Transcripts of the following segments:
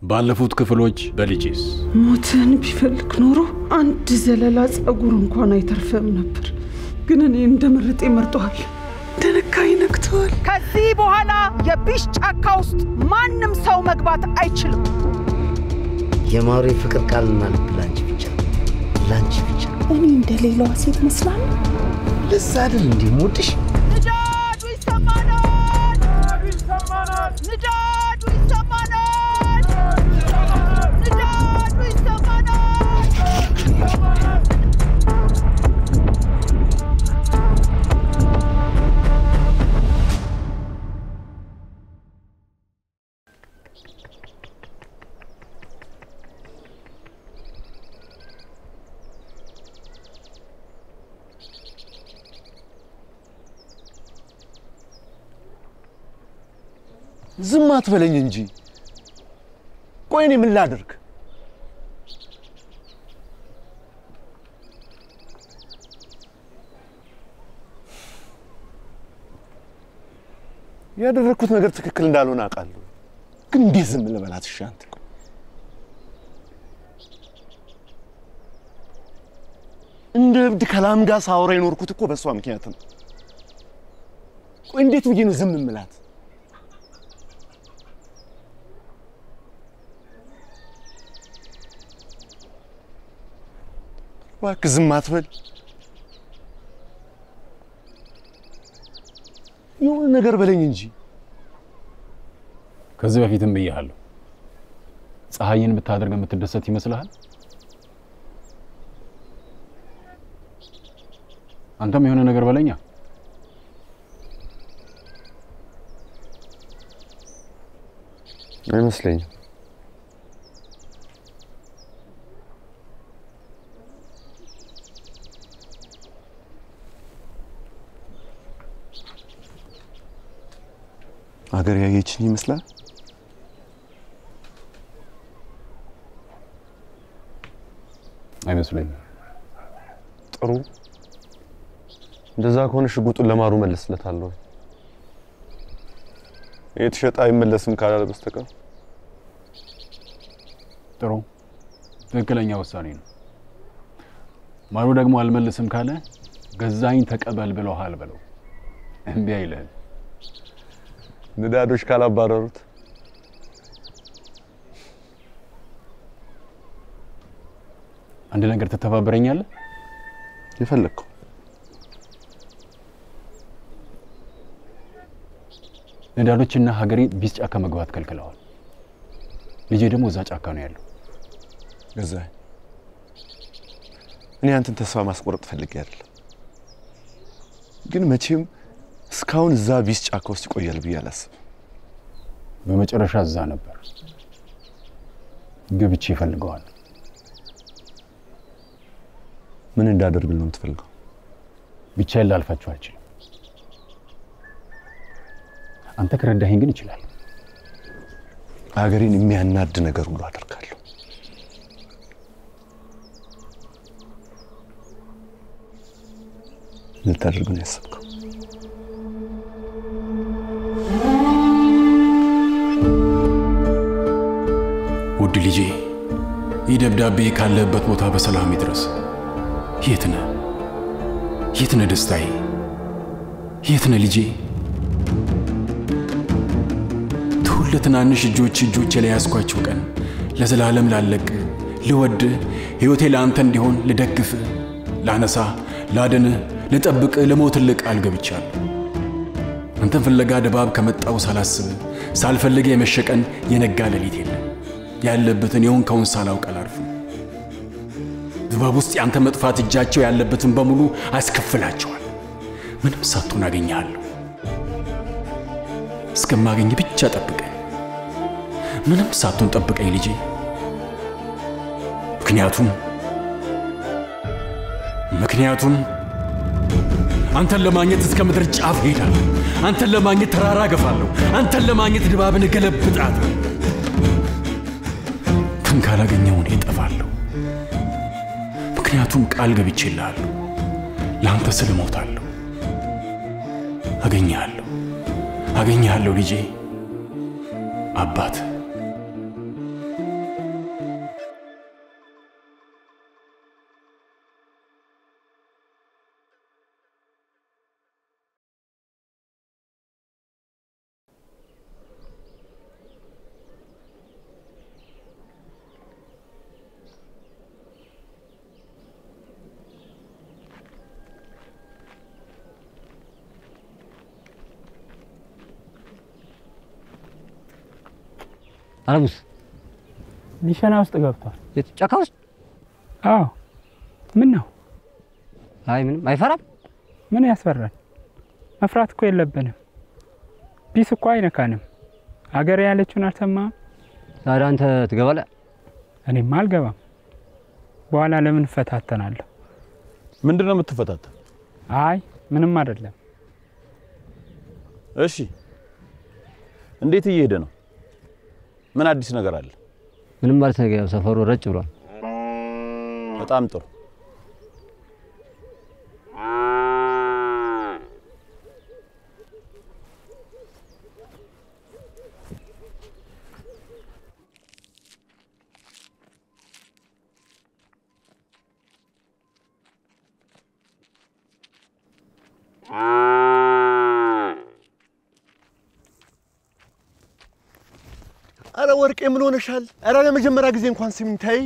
ባለፉት ክፍሎች በልጅስ ሞትን ቢፈልግ ኖሮ አንድ ዘለላ ጸጉር እንኳን አይተርፈም ነበር ግን እኔ እንደመረጤ መርጧል ደነካይ ነክቷል ከዚህ በኋላ የቢሽ ጫካ ውስጥ ማንንም ሰው መግባት አይችልም የማሪ ፍቅር ቃልና ልብላንቺ ብቻ ላንቺ ብቻ እኔ እንደሌላዋ ሴት መስላል ለዛ አይደል እንዴ ሞትሽ ንዳዱ ይሰማናል ንዳዱ ይሰማናል ዝም አትበለኝ እንጂ ቆይ እኔ ምን ላድርግ ያደረኩት ነገር ትክክል እንዳልሆነ አውቃለሁ ግን እንዴት ዝም ልበላት እሺ አንተ እንደ እብድ ከላም ጋር ሳወራ የኖርኩት እኮ በሷ ምክንያት ነው ቆይ እንዴት ብዬ ነው ዝም ምላት እባክህ ዝም አትበል የሆነ ነገር በለኝ እንጂ ከዚህ በፊትም ብያለሁ ፀሐይን ብታደርግ የምትደሰት ይመስልሃል አንተም የሆነ ነገር በለኛ አይመስለኝም አገር ያየችኝ ይመስላል አይመስለኝም ጥሩ እንደዛ ከሆነ ሽጉጡን ለማሩ መልስለታለሁ የተሸጣ አይመለስም ካላለ በስተቀር ጥሩ ትክክለኛ ውሳኔ ነው ማሩ ደግሞ አልመልስም ካለ ገዛኝ ተቀበል ብለዋል በለው እንዴ አይልህ ንዳዶች ካላባረሩት አንድ ነገር ተተባበረኛለህ የፈለከው ንዳዶችና ሀገሬ ቢስ ጫካ መግባት ከልክለዋል ልጄ ደግሞ እዛ ጫካ ነው ያለው ገዛኝ እኔ አንተን ተስፋ ማስቆረጥ ፈልጌ አይደለም ግን መቼም እስካሁን እዛ ቢስ ጫካ ውስጥ ይቆያል ብዬ አላስብም በመጨረሻ እዛ ነበር ግብቼ ይፈልገዋል ምን እንዳደርግልህ ነው የምትፈልገው ብቻዬን ላልፋችሁ አልችልም አንተ ከረዳኸኝ ግን ይችላል ሀገሬን የሚያናድ ነገር ሁሉ አደርጋለሁ ምን ታደርግ ነው ያሰብከው ውድ ልጄ ይህ ደብዳቤ ካለበት ቦታ በሰላም ይድረስ የት ነህ ደስታዬ የት ነህ ልጄ ትናንሽ እጆቼ ላይ ያስኳቸው ቀን ለዘላለም ላለቅ ልወድ ህይወቴ ለአንተ እንዲሆን ልደግፍ ላነሳ ላድን ልጠብቅ ለሞትልቅ አልገብቻለሁ አንተን ፍለጋ ድባብ ከመጣው ሳላስብ ሳልፈልግ የመሸቀን የነጋ ሌሊት የለም ያለበትን የሆንከውን ሳላውቅ አላርፍም ድባብ ውስጥ ያንተ መጥፋት እጃቸው ያለበትን በሙሉ አስከፍላቸዋል ምንም ሳትሆን አገኛለሁ እስከማገኝ ብቻ ጠብቀኝ ምንም ሳትሆን ጠብቀኝ ልጄ ምክንያቱም አንተን ለማግኘት እስከ ምድር ጫፍ ሄዳለሁ አንተን ለማግኘት ተራራ ገፋለሁ አንተን ለማግኘት ድባብን ገለብጣለሁ ካላገኘው እኔ እጠፋለሁ ምክንያቱም ቃል ገብቼልሃለሁ ላንተ ስል ሞታለሁ አገኘሃለሁ ልጄ አባት አለሙስ ሊሸና ውስጥ ገብቷል። ጫካ ውስጥ? አዎ። ምን ነው? አይ ምንም አይፈራም። ምን ያስፈራል? መፍራት እኮ የለብንም። ቢስ እኮ አይነካንም። አገር ያለችውን አልሰማም። ታዲያ አንተ ትገባለህ? እኔማ አልገባም። በኋላ ለምን ፈታተናለሁ? ምንድነው የምትፈታተን? አይ ምንም አይደለም። እሺ እንዴት እየሄደ ነው? ምን አዲስ ነገር አለ? ምንም ማለት ነገር ያው ሰፈሩ ረጭ ብሏል። በጣም ጥሩ። አረ ወርቄ ምን ሆነሻል? አረ ለመጀመሪያ ጊዜ እንኳን ስሚኝ ታይ።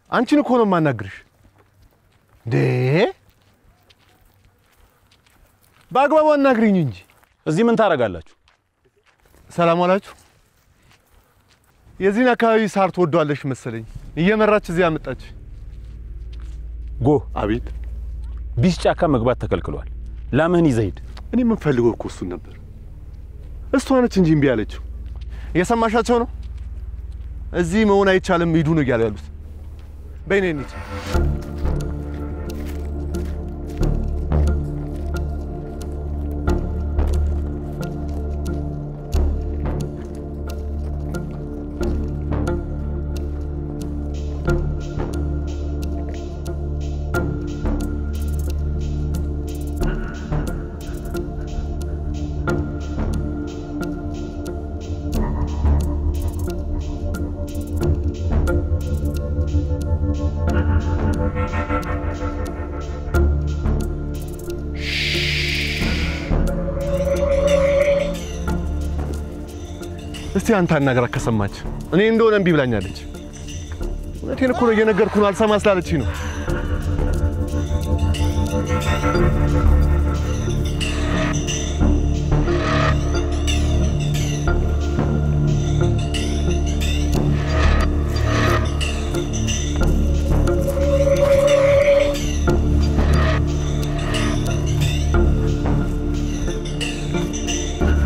አንቺን እኮ ነው የማናግርሽ። በአግባቡ አናግሪኝ እንጂ። እዚህ ምን ታረጋላችሁ? ሰላም አላችሁ? የዚህን አካባቢ ሳር ትወዷለሽ መሰለኝ። እየመራች እዚህ አመጣች። ጎ አቤት። ቢስ ጫካ መግባት ተከልክሏል። ላምህን ይዘህ ሂድ። እኔ ምን ፈልገው እኮ እሱን ነበር። እሷ ነች እንጂ እምቢ አለችው። እየሰማሻቸው ነው? እዚህ መሆን አይቻልም ሂዱ ነው እያሉ ያሉት። በእኔ እንሂድ። እስቲ አንተ አናገራት ከሰማች። እኔ እንደሆነ እምቢ ብላኛለች። እውነቴን እኮ ነው እየነገርኩ ነው። አልሰማ ስላለችኝ ነው።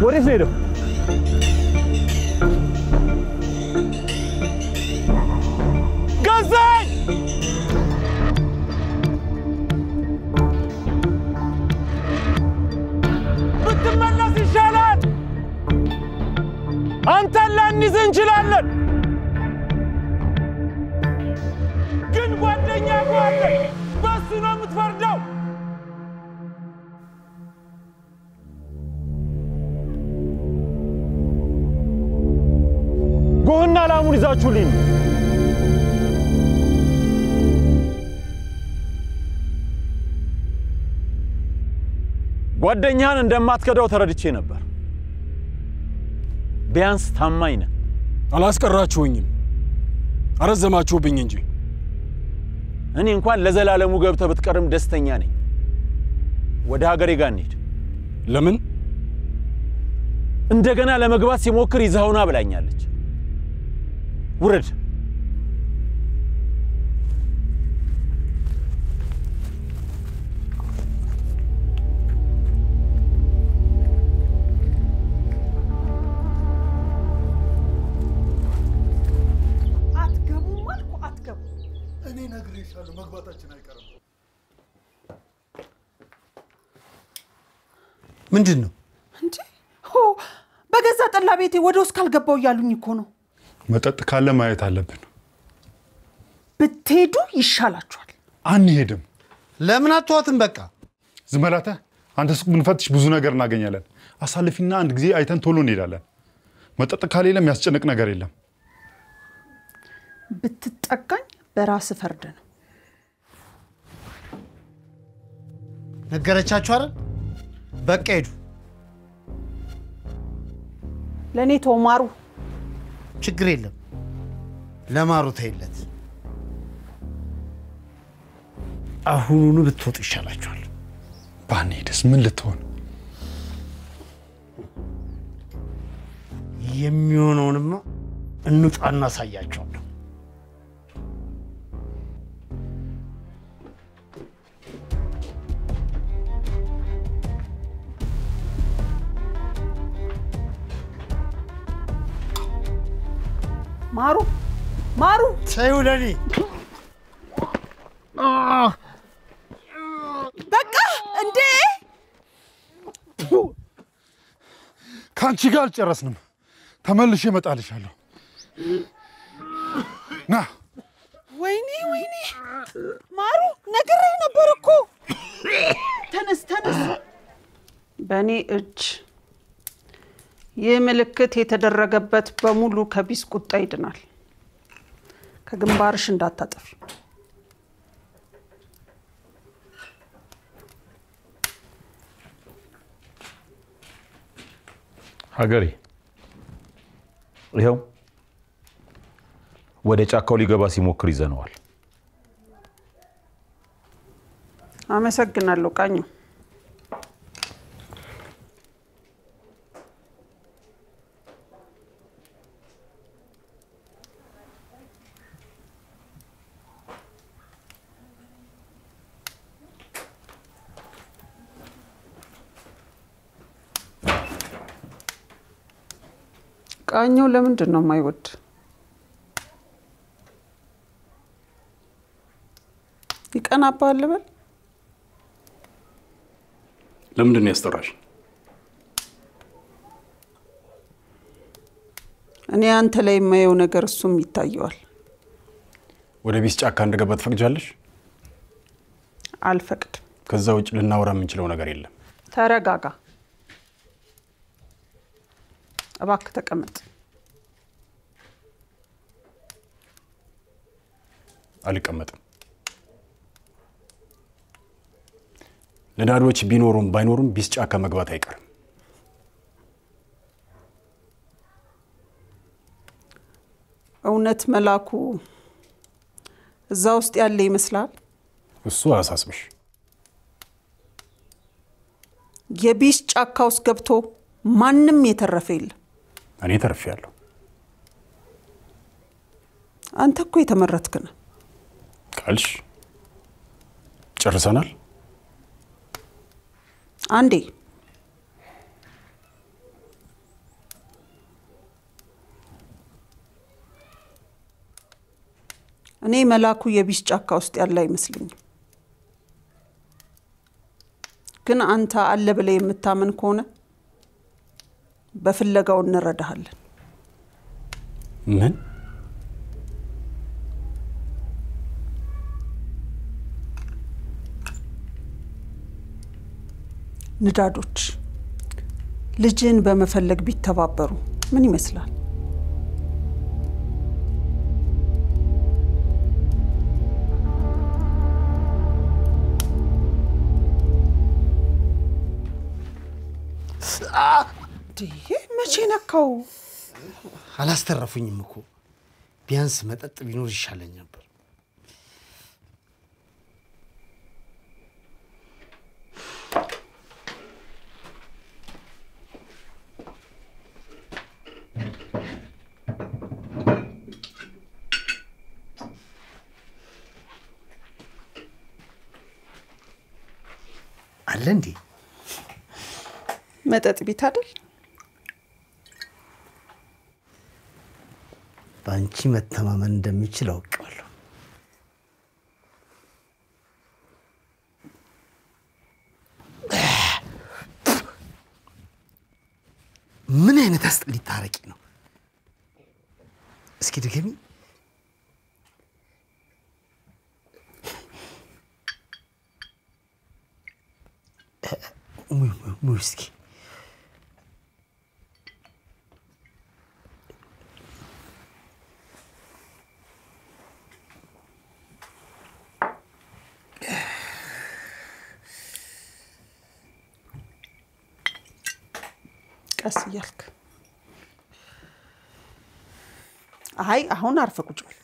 ወዴት ነው ሄደው? ብትመለስ ይሻላል። አንተን ላንይዝ እንችላለን፣ ግን ጓደኛ ጓደ በሱ ነው የምትፈርደው። ጎህና ላሙን ይዛችሁልኝ። ጓደኛህን እንደማትከዳው ተረድቼ ነበር። ቢያንስ ታማኝ ነህ። አላስቀራችሁኝም፣ አረዘማችሁብኝ እንጂ። እኔ እንኳን ለዘላለሙ ገብተህ ብትቀርም ደስተኛ ነኝ። ወደ ሀገሬ ጋር እንሂድ። ለምን? እንደገና ለመግባት ሲሞክር ይዘውና ብላኛለች። ውረድ። እኔ ነግሬሻለሁ፣ መግባታችን አይቀርም። ምንድነው እንዴ? በገዛ ጠላ ቤቴ ወደ ውስጥ ካልገባው እያሉኝ እኮ ነው። መጠጥ ካለ ማየት አለብን። ብትሄዱ ይሻላችኋል። አንሄድም። ለምን አትዋትም? በቃ ዝም በላተ። አንተ ሱቅ ብንፈትሽ ብዙ ነገር እናገኛለን። አሳልፊና አንድ ጊዜ አይተን ቶሎ እንሄዳለን። መጠጥ ካለ የሚያስጨንቅ ነገር የለም። ብትጠጋኝ በራስ ፈርድ ነው። ነገረቻችሁ አይደል? በቃ ሄዱ። ለኔ ተማሩ። ችግር የለም። ለማሩ ተይለት። አሁኑኑ ብትወጡ ይሻላችኋል። ባንሄድስ ምን ልትሆን? የሚሆነውንማ እንውጣና ሳያቸዋለሁ። ማሩ ማሩ ተይው ለኔ በቃ እንዴ ካንቺ ጋር አልጨረስንም። ተመልሼ እመጣልሻለሁ። ና ወይኔ ማሩ ነግሬህ ነበር እኮ። ተነስ በእኔ እጅ ይህ ምልክት የተደረገበት በሙሉ ከቢስ ቁጣ ይድናል። ከግንባርሽ እንዳታጠፊ። ሀገሬ ይኸው ወደ ጫካው ሊገባ ሲሞክር ይዘነዋል። አመሰግናለሁ ቃኙ። ቃኘው ለምንድን ነው የማይወድ? ይቀናባል ልበል? ለምንድን ነው ያስጠራሽ? እኔ አንተ ላይ የማየው ነገር እሱም ይታየዋል። ወደ ቢስ ጫካ እንደገባ ትፈቅጃለሽ? አልፈቅድም። ከዛ ውጭ ልናወራ የምንችለው ነገር የለም። ተረጋጋ። እባክህ ተቀመጥ። አልቀመጥም። ነዳዶች ቢኖሩም ባይኖሩም ቢስ ጫካ መግባት አይቀርም። እውነት መላኩ እዛ ውስጥ ያለ ይመስላል? እሱ አሳስብሽ። የቢስ ጫካ ውስጥ ገብቶ ማንም የተረፈ የለም። እኔ ተርፌያለሁ። አንተ እኮ የተመረጥክ ነህ። ካልሽ ጨርሰናል። አንዴ እኔ መላኩ የቢስ ጫካ ውስጥ ያለ አይመስልኝም። ግን አንተ አለ ብለህ የምታምን ከሆነ በፍለጋው እንረዳሃለን። ምን? ንዳዶች ልጅን በመፈለግ ቢተባበሩ ምን ይመስላል? መቼ ነካው? አላስተረፉኝም እኮ። ቢያንስ መጠጥ ቢኖር ይሻለኝ ነበር። አለ እንዴ? መጠጥ ቤት አይደል? ባንቺ መተማመን እንደሚችል አውቃለሁ። ምን አይነት አስጠሊታ አረቂ ነው? እስኪ ድገሚ። ሙስኪ ቀስ እያልክ። አይ አሁን አርፈ ቁጭ በል።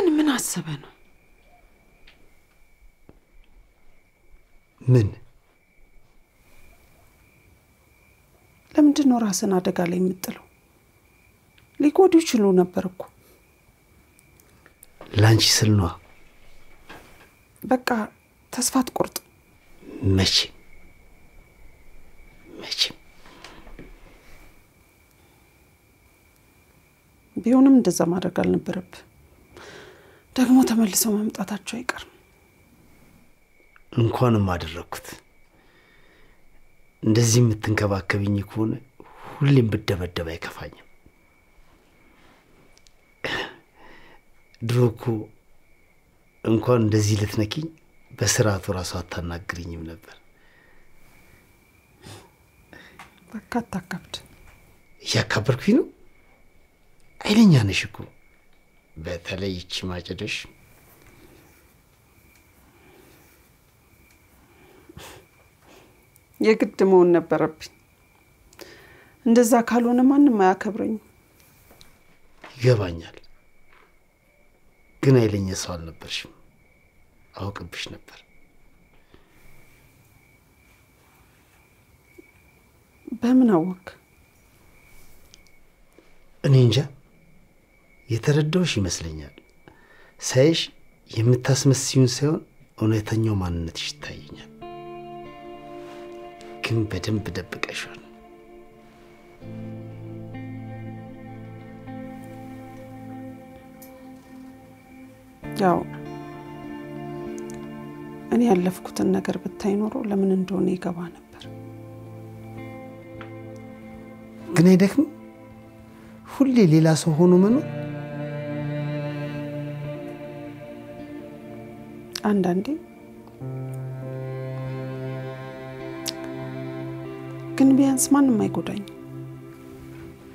ግን ምን አሰበ ነው? ምን? ለምንድን ነው ራስን አደጋ ላይ የምጥለው? ሊጎዱ ይችሉ ነበር እኮ። ላንቺ ስል ነው። በቃ ተስፋ አትቆርጥ። መቼ ቢሆንም እንደዛ ማድረግ አልነበረብህ። ደግሞ ተመልሰው መምጣታቸው አይቀርም። እንኳንም አደረኩት። እንደዚህ የምትንከባከብኝ ከሆነ ሁሌም ብደበደብ አይከፋኝም። ድሮ እኮ እንኳን እንደዚህ ልትነኪኝ በስርዓቱ ራሱ አታናግሪኝም ነበር። በቃ አታካብድ። እያካበርኩኝ ነው? ኃይለኛ ነሽ እኮ። በተለይ ይቺ ማጭደሽ። የግድ መሆን ነበረብኝ። እንደዛ ካልሆነ ማንም አያከብረኝም። ይገባኛል። ግን ኃይለኛ ሰው አልነበርሽም። አውቅብሽ ነበር። በምን አወቅ? እኔ እንጃ። የተረዳውሽ ይመስለኛል። ሳይሽ የምታስመስዩን ሳይሆን እውነተኛው ማንነትሽ ይታየኛል። ግን በደንብ ደብቀሻል። ያው እኔ ያለፍኩትን ነገር ብታይ ኖሮ ለምን እንደሆነ ይገባ ነበር። ግን አይደክም? ሁሌ ሌላ ሰው ሆኖ መኖር? አንዳንዴ ግን ቢያንስ ማንም አይጎዳኝ።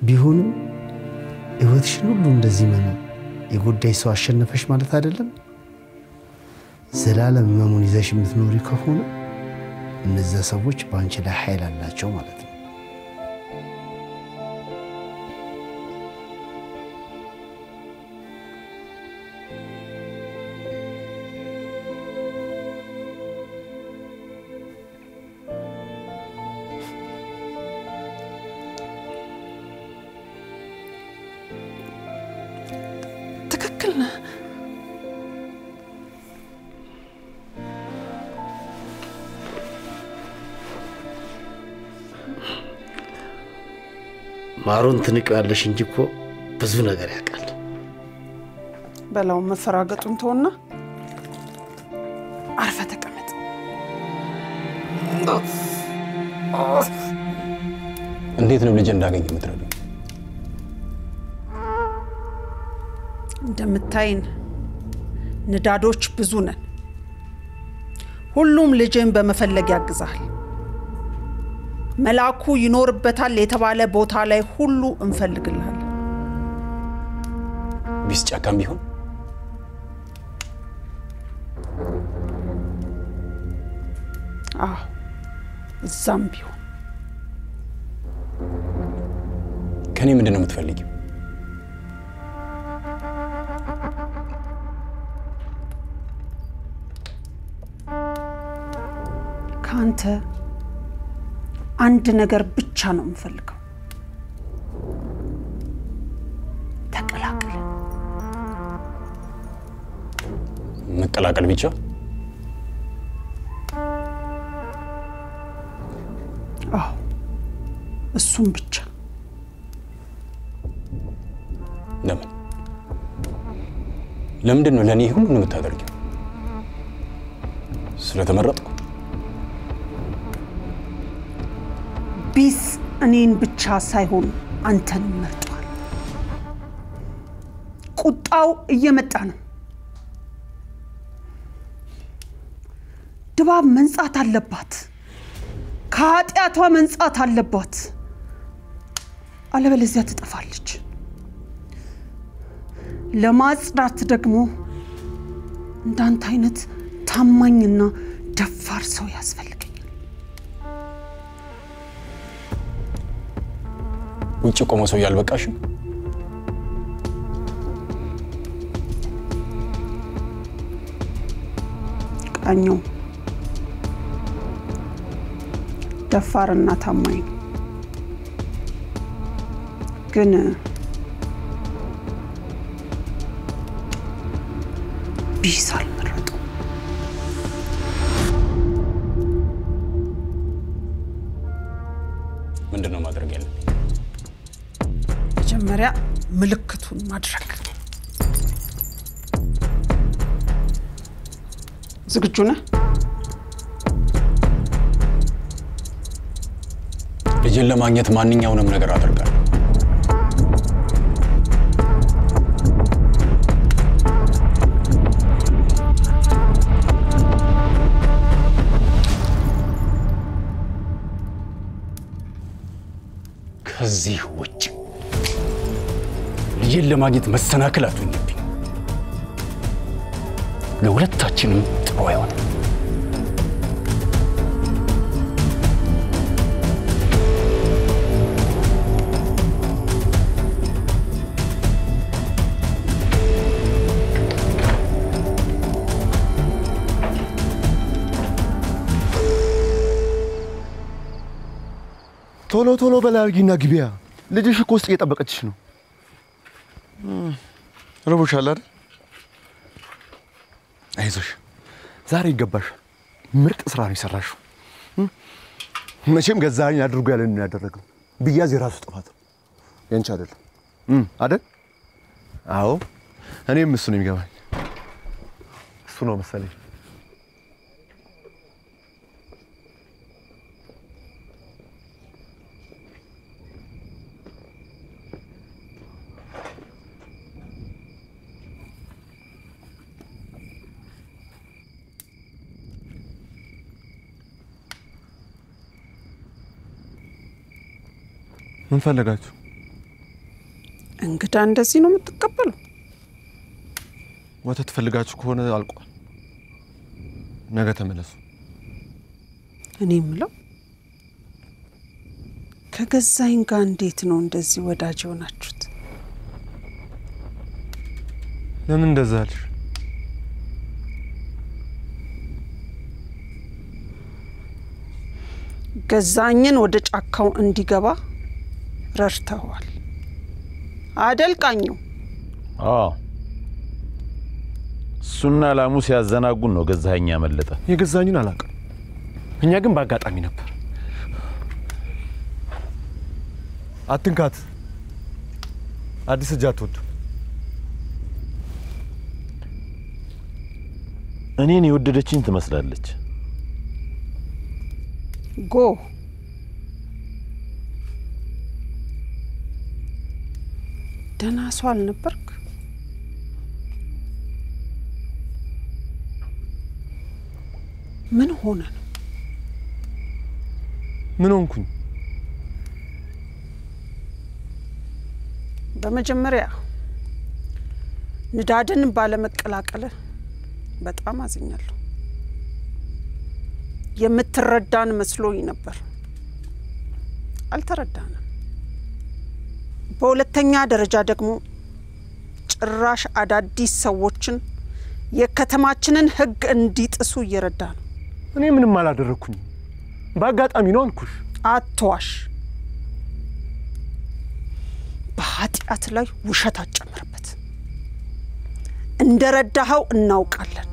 ቢሆንም ህይወትሽን ሁሉ እንደዚህ መኖር የጎዳይ ሰው አሸነፈሽ ማለት አይደለም። ዘላለም መሙን ይዘሽ የምትኖሪ ከሆነ እነዛ ሰዎች ባንቺ ላይ ኃይል አላቸው ማለት ነው። ትክክል ነህ። ማሩን ትንቀያለሽ እንጂ እኮ ብዙ ነገር ያውቃል። በላው መፈራገጡን ተውና አርፈ ተቀመጥ። እንዴት ነው ልጅ እንዳገኝ የምትረዱኝ? እንደምታይን ንዳዶች ብዙ ነን። ሁሉም ልጅን በመፈለግ ያግዛል። መላኩ ይኖርበታል የተባለ ቦታ ላይ ሁሉ እንፈልግልሃል። ቢስጫካም ቢሆን እዛም ቢሆን ከኔ ምንድነው የምትፈልጊው? ካንተ አንድ ነገር ብቻ ነው የምፈልገው። ተቀላቀል። መቀላቀል ብቻ? እሱም ብቻ። ለምንድን ነው ለኔ ሁሉ የምታደርጊው? ስለተመረጥኩ? ቢስ እኔን ብቻ ሳይሆን አንተን መርጧል። ቁጣው እየመጣ ነው። ድባብ መንጻት አለባት። ከኃጢአቷ መንጻት አለባት። አለበለዚያ ትጠፋለች። ለማጽዳት ደግሞ እንዳንተ አይነት ታማኝና ደፋር ሰው ያስፈልገኛል። ውጭ ቆሞ ሰው ያልበቃሽ? ቃኘው ደፋርና ታማኝ ግን ቢሳል መረጡ ምንድነው ማድረግ ያለብኝ? መጀመሪያ ምልክቱን ማድረግ ዝግጁ ነህ? ልጅን ለማግኘት ማንኛውንም ነገር አደርጋለሁ። ከዚህ ውጭ ልጅን ለማግኘት መሰናክል አትሁንብኝ። ለሁለታችንም ጥሩ አይሆንም። ቶሎ በላርጊና ግቢያ ልጅሽ እኮ ውስጥ እየጠበቀችሽ ነው። ረቦሻል አይደል? አይዞሽ ዛሬ ይገባሽ። ምርጥ ስራ ነው የሰራሽው። መቼም ገዛኸኝ አድርጎ ያለን ነው ያደረገው። ብያዝ የራሱ ጥፋት ነው ያንቺ አይደለም አይደል? አዎ እኔም እሱ ነው የሚገባኝ። እሱ ነው መሰለኝ። ምን ፈለጋችሁ? እንግዳ እንደዚህ ነው የምትቀበለው? ወተት ፈልጋችሁ ከሆነ አልቋል። ነገ ተመለሱ። እኔ የምለው ከገዛኝ ጋር እንዴት ነው እንደዚህ ወዳጅ ሆናችሁት? ለምን እንደዛ አልሽ? ገዛኝን ወደ ጫካው እንዲገባ ረድተዋል አደልቃኘው? አዎ እሱና ላሙ ሲያዘናጉን ነው ገዛኸኝ ያመለጠ። የገዛኝን አላውቅም። እኛ ግን በአጋጣሚ ነበር። አትንካት። አዲስ እጅ አትወድ። እኔን የወደደችኝ ትመስላለች። ጎ ደህና ሰው አልነበርክ? ምን ሆነ ነው? ምን ሆንኩኝ? በመጀመሪያ ንዳድን ባለመቀላቀል በጣም አዝኛለሁ። የምትረዳን መስሎኝ ነበር። አልተረዳንም። በሁለተኛ ደረጃ ደግሞ ጭራሽ አዳዲስ ሰዎችን የከተማችንን ህግ እንዲጥሱ እየረዳ ነው። እኔ ምንም አላደረኩኝ። በአጋጣሚ ነው አልኩሽ። አትዋሽ። በኃጢአት ላይ ውሸት አጨምርበት። እንደረዳኸው እናውቃለን።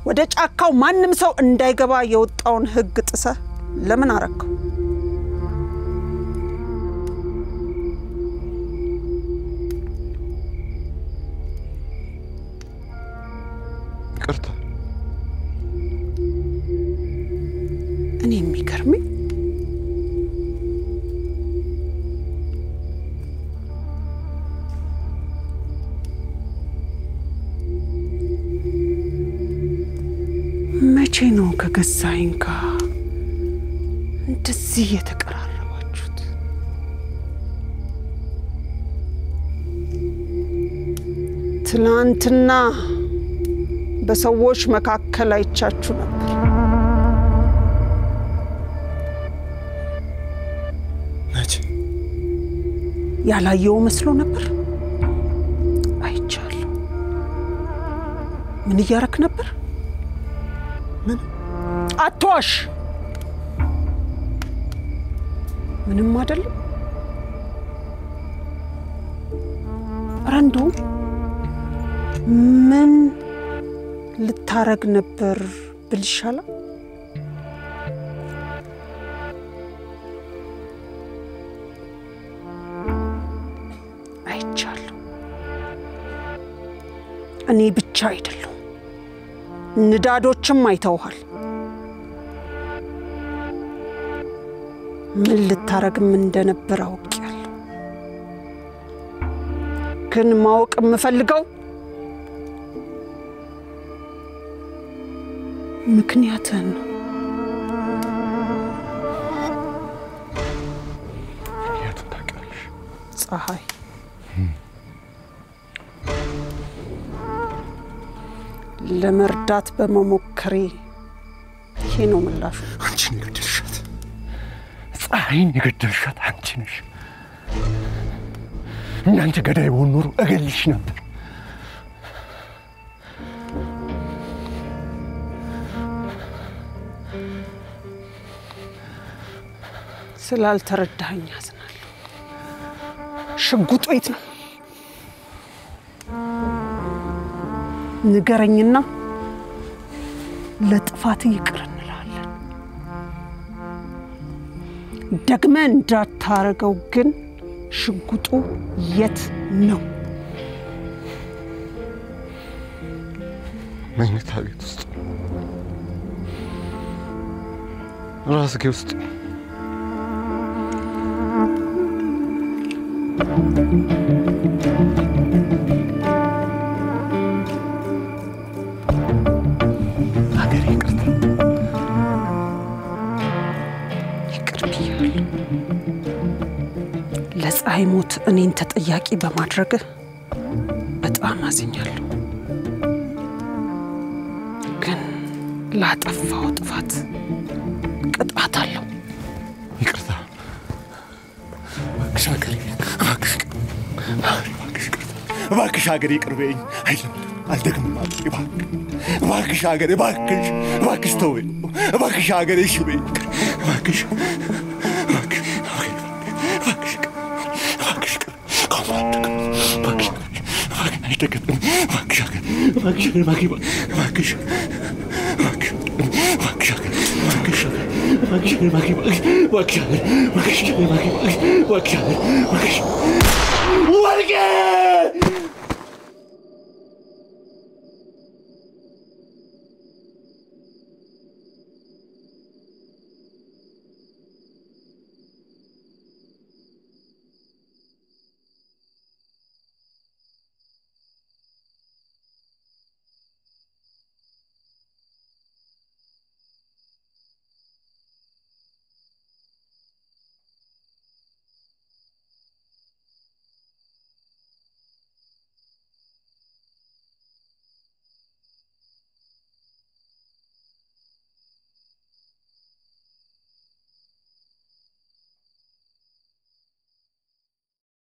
ወደ ጫካው ማንም ሰው እንዳይገባ የወጣውን ህግ ጥሰ ለምን አረከው? ይቅርታ። እኔ የሚገርመኝ መቼ ነው ከገዛኸኝ ጋር እንደዚህ የተቀራረባችሁት? ትላንትና በሰዎች መካከል አይቻችሁ ነበር። መቼ? ያላየው መስሎ ነበር። አይቻለሁ። ምን እያረክ ነበር? ምን አትዋሽ። ምንም አይደለም። ራንዶ ምን ልታረግ ነበር ብልሻላ? አይቻለሁ። እኔ ብቻ አይደለሁ፣ ንዳዶችም አይተውሃል። ምን ልታረግም እንደነበር አውቄያለሁ። ግን ማወቅ የምፈልገው ምክንያትህን ነው። ምክንያቱን ታውቂያለሽ? ፀሐይ ለመርዳት በመሞከሬ ይሄ ነው ምላሹ። አንቺን የገደልሻት ፀሐይን የገደልሻት አንቺ ነሽ። እናንተ ገዳይ ብሆን ኖሮ እገልሽ ነበር። ስላልተረዳኸኝ አዝናለሁ። ሽጉጡ የት ነው? ንገረኝና ለጥፋት ይቅር እንላለን። ደግመህ እንዳታረገው ግን ሽጉጡ የት ነው? መኝታ ቤት ውስጥ ራስጌ ውስጥ። ሀገሬ ይቅርታ። ይቅር ብያለሁ። ለፀሐይ ሞት እኔን ተጠያቂ በማድረግህ በጣም አዝኛለሁ። ግን ላጠፋው ጥፋት ቅጣት አለው። ይቅርታ። እባክሽ ሀገሬ፣ እባክሽ እባክሽ ሀገሬ ይቅር በይኝ። አልደግምም። እባክሽ ሀገሬ፣ እባክሽ ተወኝ። እባክሽ ሀገሬ እሺ በይኝ። እባክሽ አይደገምም። እባክሽ ሀገሬ፣ እባክሽ እባክሽ